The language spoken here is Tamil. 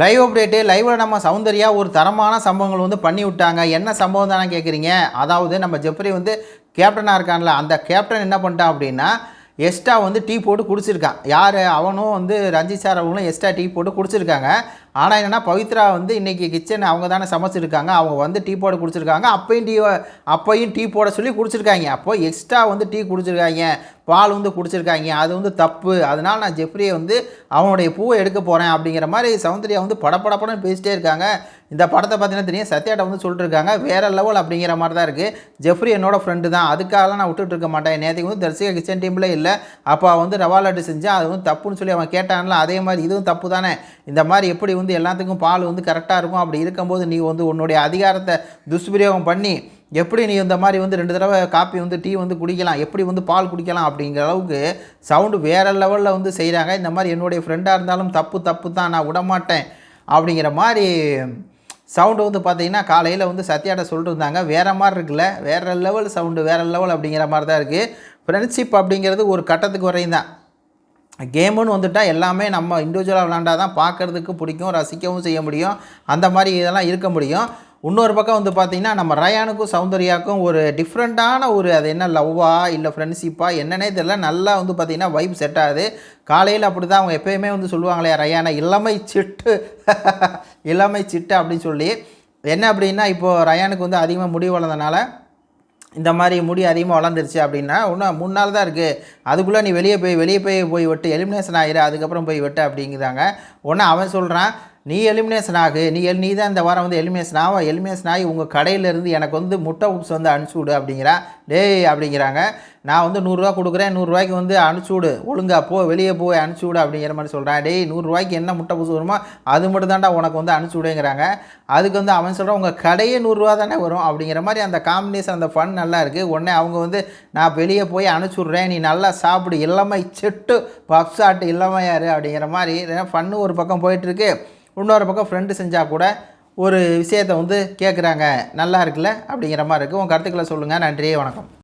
லைவ் அப்டேட்டு லைவில் நம்ம சௌந்தர்யா ஒரு தரமான சம்பவங்கள் வந்து பண்ணி விட்டாங்க. என்ன சம்பவம் தானே கேட்குறீங்க? அதாவது நம்ம ஜெஃப்ரி வந்து கேப்டனாக இருக்கான்ல, அந்த கேப்டன் என்ன பண்ணிட்டான் அப்படின்னா எக்ஸ்ட்ரா வந்து டீ போட்டு குடிச்சிருக்கான். யார் அவனும் வந்து ரஞ்சித் சார் அவங்களும் எக்ஸ்ட்ரா டீ போட்டு குடிச்சிருக்காங்க. ஆனால் என்னென்னா பவித்ரா வந்து இன்றைக்கி கிச்சன் அவங்க தானே சமைச்சிருக்காங்க. அவங்க வந்து டீ போட குடிச்சிருக்காங்க. அப்பையும் டீ போட சொல்லி குடிச்சிருக்காங்க. அப்போது எக்ஸ்ட்ரா வந்து டீ குடிச்சிருக்காங்க, பால் வந்து குடிச்சிருக்காங்க. அது வந்து தப்பு. அதனால் நான் ஜெஃப்ரியை வந்து அவனுடைய பூவை எடுக்க போகிறேன் அப்படிங்கிற மாதிரி சௌந்தர்யா வந்து படப்படப்படன்னு பேசிட்டே இருக்காங்க. இந்த படத்தை பார்த்தீங்கன்னா தெரியும், சத்யாட்ட வந்து சொல்லிட்டுருக்காங்க வேறு லெவல் அப்படிங்கிற மாதிரி தான் இருக்குது. ஜெஃப்ரி என்னோடய ஃப்ரெண்டு தான், அதுக்காகலாம் நான் விட்டுட்டு இருக்க மாட்டேன். நேற்றுக்கு வந்து தர்சிகா கிச்சன் டீமில் இல்லை, அப்போ வந்து ரவா லட்டு செஞ்சால் அது வந்து தப்புன்னு சொல்லி அவன் கேட்டான்ல, அதே மாதிரி இதுவும் தப்பு தானே. இந்த மாதிரி எப்படி வந்து எல்லாத்துக்கும் பால் வந்து கரெக்டாக இருக்கும். அப்படி இருக்கும்போது நீ வந்து உன்னுடைய அதிகாரத்தை துஷ்பிரயோகம் பண்ணி எப்படி நீ இந்த மாதிரி வந்து 2 தடவை காப்பி வந்து டீ வந்து குடிக்கலாம், எப்படி வந்து பால் குடிக்கலாம் அப்படிங்கிற அளவுக்கு சவுண்டு வேறு லெவலில் வந்து செய்கிறாங்க. இந்த மாதிரி என்னுடைய ஃப்ரெண்டாக இருந்தாலும் தப்பு தான், நான் விடமாட்டேன் அப்படிங்கிற மாதிரி சவுண்டு வந்து பார்த்திங்கன்னா காலையில் வந்து சத்யாட்ட சொல்லிட்டு இருந்தாங்க. வேறு மாதிரி இருக்குல்ல, வேறு லெவல் சவுண்டு, வேறு லெவல் அப்படிங்கிற மாதிரி தான் இருக்குது. ஃப்ரெண்ட்ஷிப் அப்படிங்கிறது ஒரு கட்டத்துக்கு வரையும் தான். கேமுன்னு வந்துட்டால் எல்லாமே நம்ம இண்டிவிஜுவலாக விளாண்டா தான் பார்க்குறதுக்கு பிடிக்கும், ரசிக்கவும் செய்ய முடியும், அந்த மாதிரி இதெல்லாம் இருக்க முடியும். இன்னொரு பக்கம் வந்து பார்த்திங்கன்னா நம்ம ரயானுக்கும் சௌந்தர்யாவுக்கும் ஒரு டிஃப்ரெண்ட்டான ஒரு அது என்ன லவ்வா இல்லை ஃப்ரெண்ட்ஷிப்பா என்னன்னே தெரியல. நல்லா வந்து பார்த்திங்கன்னா வைப் செட் ஆகுது. காலையில் அப்படி தான் அவங்க எப்போயுமே வந்து சொல்லுவாங்களே ரயானை இளமை சிட்டு இளமை சிட்டு அப்படின்னு சொல்லி. என்ன அப்படின்னா இப்போது ரயானுக்கு வந்து அதிகமாக முடி வளர்ந்தனால இந்த மாதிரி முடி அதிகமாக வளர்ந்துருச்சு அப்படின்னா இன்னும் 3 நாள் தான் இருக்குது, அதுக்குள்ளே நீ வெளியே போய் வெட்டு, எலிமினேஷன் ஆகிரு, அதுக்கப்புறம் போய் வெட்டு அப்படிங்கிறாங்க. ஒன்று அவன் சொல்கிறான் நீ எலிமினேஷன் ஆகு, நீ தான் இந்த வாரம் வந்து எலிமினேஷன் ஆகி உங்கள் கடையிலேருந்து எனக்கு வந்து முட்டை உப்ஸ் வந்து அனுப்பிச்சி விடு அப்படிங்கிறா. டேய் அப்படிங்கிறாங்க, நான் வந்து 100 ரூபா கொடுக்குறேன், 100 ரூபாய்க்கு வந்து அனுப்பிச்சி விடு, ஒழுங்கா வெளியே போய் அனுப்பிச்சி விடு அப்படிங்கிற மாதிரி சொல்கிறேன். டேய் 100 ரூபாய்க்கு என்ன முட்டை உப்ஸ் வருமோ அது மட்டும் தான்டா உனக்கு வந்து அனுப்பிச்சி விடுங்கிறாங்க. அதுக்கு வந்து அவன் சொல்கிறான் உங்கள் கடையே 100 ரூபா தானே வரும் அப்படிங்கிற மாதிரி அந்த காம்பினேஷன், அந்த ஃபன் நல்லா இருக்குது. உடனே அவங்க வந்து நான் வெளியே போய் அனுப்பிச்சி விட்றேன், நீ நல்லா சாப்பிடு, இளமை செட்டு பப்சாட்டு இளமையாரு அப்படிங்கிற மாதிரி ஃபன்னு ஒரு பக்கம் போயிட்டுருக்கு. இன்னொரு பக்கம் ஃப்ரெண்டு செஞ்சால் கூட ஒரு விஷயத்தை வந்து கேட்குறாங்க, நல்லா இருக்குல்ல அப்படிங்கிற மாதிரி இருக்குது. உங்கள் கருத்துக்களை சொல்லுங்கள். நன்றி, வணக்கம்.